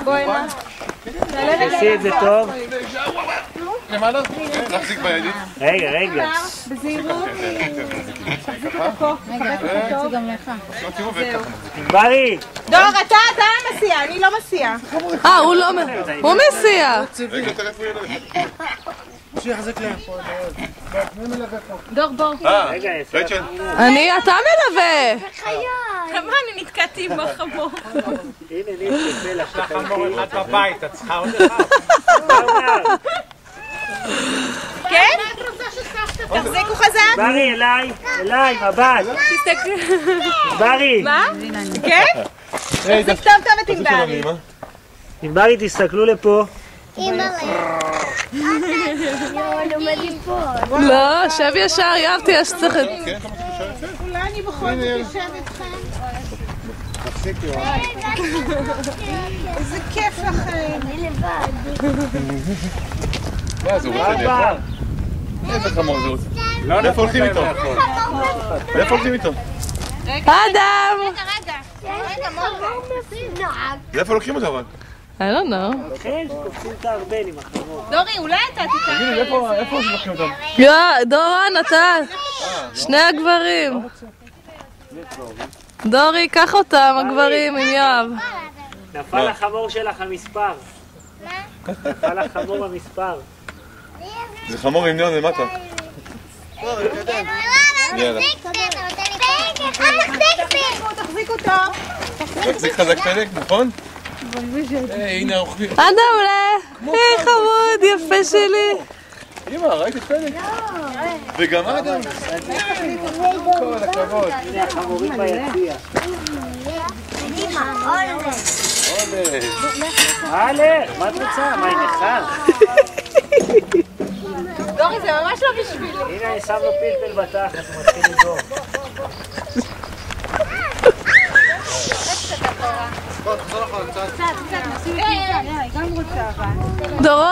בואי מה. תעשי את זה טוב. למעלה? להחזיק בידית. רגע. בזהירות. רגע, גם לך. ברי! דור, אתה המסיע, אני לא מסיע. הוא לא... הוא מסיע. רגע, תלפו ילד. שיחזק להם פה. דור, בוא. רייצ'ל. אתה מלווה. כמה אני נתקעתי עם החמור. הנה, נתקפה לך. חמור אחד בבית, את צריכה עוד אחד. כן? תחזיקו חזק. ברי, אליי, מבט. תסתכלו. ברי. מה? כן? תחזיק טוב את ענבל. ברי, תסתכלו לפה. לא, שב ישר, יאבתי, יש צריך... אולי אני בכל זאת יושב איתכם. איזה כיף לכם. אני לבד. מה זה, הוא רוצה לאכול? איזה חמור זה רוצה? לאיפה הולכים איתו? לאיפה הולכים איתו? אדם! רגע, לאיפה לוקחים אותו אבל? I don't know. כן, שקופצים את הארבל עם החמור. דורי, אולי אתה תיקח... תגידי, איפה לוקחים אותם? דורון, אתה. שני הגברים. דורי, קח אותם, הגברים, עם יואב. נפל החמור שלך המספר. נפל החמור המספר. זה חמור עם ניון למטה. יאללה. תחזיק אותו. תחזיק חזק פלג, נכון? הנה הרוכבים. אדם, אולי. חמוד, יפה שלי. אמא, ראית את פלג? וגם אדם. כל הכבוד. הנה החמורים ביציע. הלך, מה את רוצה? מה, היא נחר? דורי, זה ממש לא בשבילי. הנה, אני שם לו פלפל בתחת, הוא מתחיל לדור. קצת, נשים את זה, היא גם רוצה אבל. דורון.